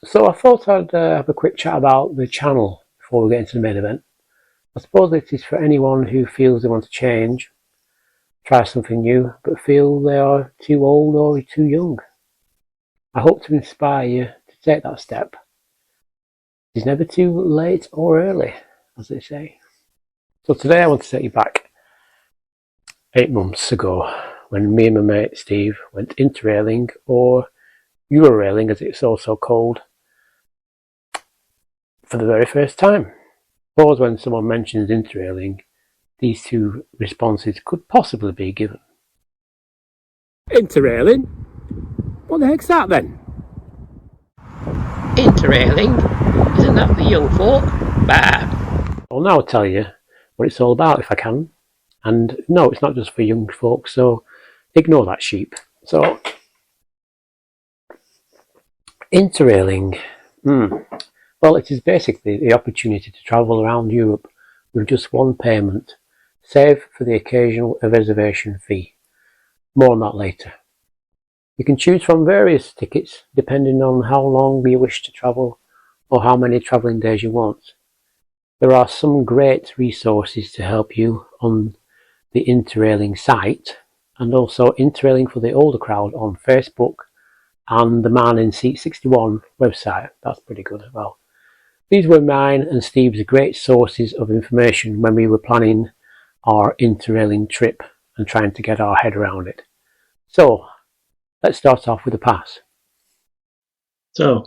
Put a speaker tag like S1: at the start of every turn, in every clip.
S1: So I thought I'd have a quick chat about the channel before we get into the main event. I suppose it is for anyone who feels they want to change, try something new, but feel they are too old or too young. I hope to inspire you to take that step. It's never too late or early, as they say. So today I want to take you back 8 months ago when me and my mate Steve went interrailing, or Eurorailing as it's also called, for the very first time. I suppose when someone mentions interrailing, these two responses could possibly be given. Interrailing? What the heck's that then?
S2: Interrailing? Isn't that for young folk? Bad.
S1: I'll now tell you what it's all about if I can. And no, it's not just for young folk, so ignore that sheep. So, interrailing. Well, it is basically the opportunity to travel around Europe with just one payment, save for the occasional reservation fee. More on that later. You can choose from various tickets depending on how long you wish to travel or how many travelling days you want. There are some great resources to help you on the Interrailing site, and also Interrailing for the older crowd on Facebook and the Man in Seat 61 website. That's pretty good as well. These were mine and Steve's great sources of information when we were planning our interrailing trip and trying to get our head around it. So, let's start off with the pass. So,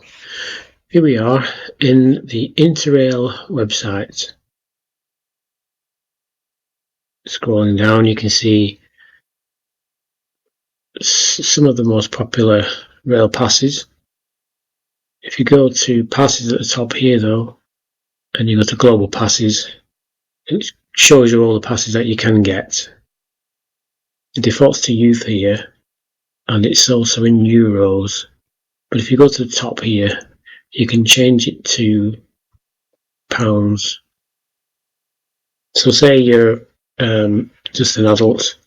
S1: here we are in the Interrail website. Scrolling down, you can see some of the most popular rail passes. If you go to passes at the top here though, and you go to global passes, it shows you all the passes that you can get. It defaults to youth here, and it's also in euros. But if you go to the top here, you can change it to pounds. So say you're just an adult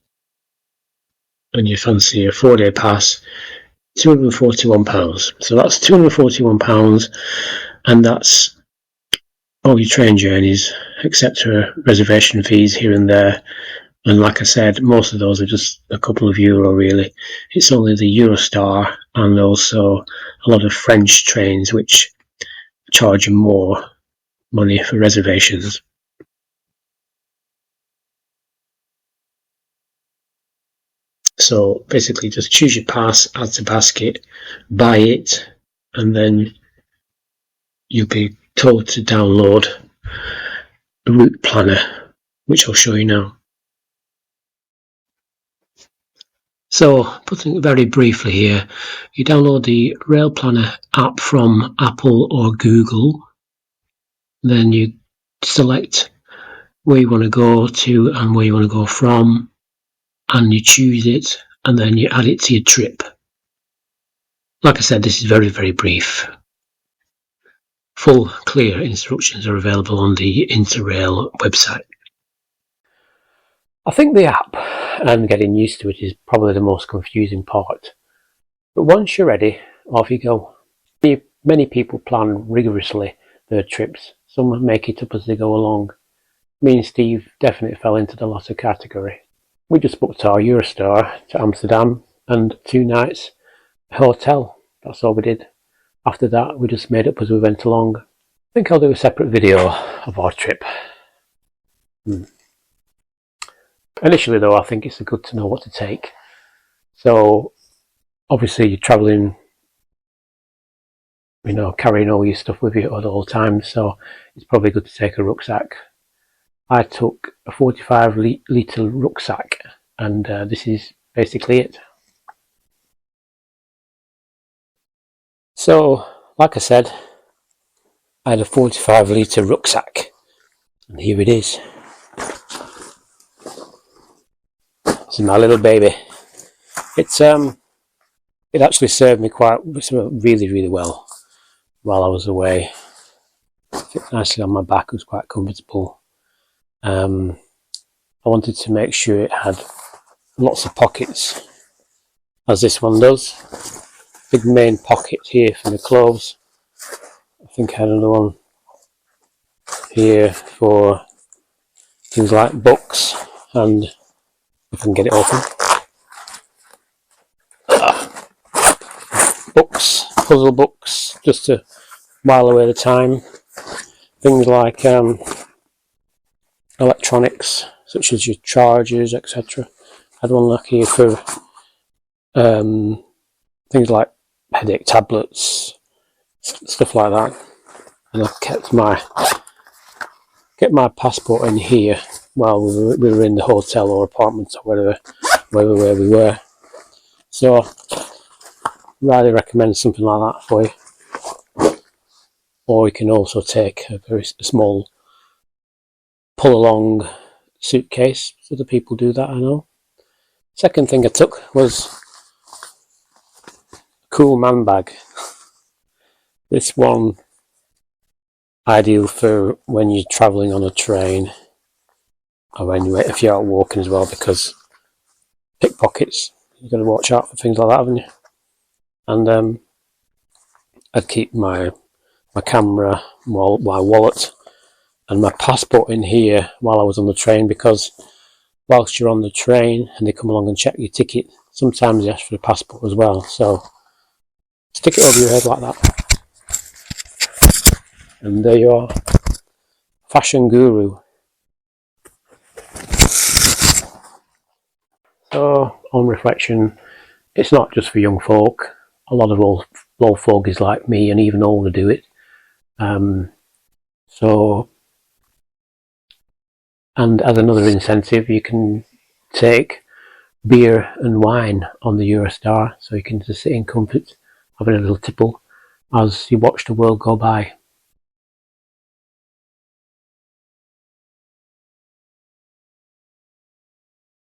S1: and you fancy a 4-day pass, £241. So that's £241, and that's all your train journeys, etc., reservation fees here and there. And like I said, most of those are just a couple of euro really. It's only the Eurostar and also a lot of French trains which charge more money for reservations. So basically just choose your pass, add to basket, buy it, and then you'll be told to download a route planner, which I'll show you now. So, putting it very briefly here, you download the Rail Planner app from Apple or Google, then you select where you want to go to and where you want to go from, and you choose it, and then you add it to your trip. Like I said, this is very, very brief. Full, clear instructions are available on the Interrail website. I think the app and getting used to it is probably the most confusing part. But once you're ready, off you go. Many people plan rigorously their trips. Some make it up as they go along. Me and Steve definitely fell into the latter category. We just booked our Eurostar to Amsterdam and 2 nights hotel. That's all we did. After that, we just made up as we went along. I think I'll do a separate video of our trip. Initially though, I think it's good to know what to take. So, obviously you're travelling, carrying all your stuff with you at all times, so it's probably good to take a rucksack. I took a 45 litre rucksack, and this is basically it. So, like I said, I had a 45 litre rucksack, and here it is. This is my little baby. It actually served me really, really well while I was away. It fit nicely on my back, it was quite comfortable. I wanted to make sure it had lots of pockets, as this one does. Big main pocket here for my clothes, think I had another one here for things like books, and if I can get it open. Books, puzzle books, just to while away the time. Things like electronics, such as your chargers, etc. I had one like here for things like headache tablets, stuff like that. And I kept my passport in here while we were in the hotel or apartment or where we were. So, really recommend something like that for you. Or you can also take a very small pull-along suitcase. Other people do that, I know. Second thing I took was a cool man bag. This one ideal for when you're travelling on a train, or if you're out walking as well, because pickpockets, you've got to watch out for things like that, haven't you? And I'd keep my camera, my wallet, and my passport in here while I was on the train, because whilst you're on the train and they come along and check your ticket, sometimes they ask for a passport as well. So stick it over your head like that, and there you are, fashion guru. So on reflection, it's not just for young folk. A lot of old fogies like me and even older do it. And as another incentive, you can take beer and wine on the Eurostar, so you can just sit in comfort, having a little tipple as you watch the world go by.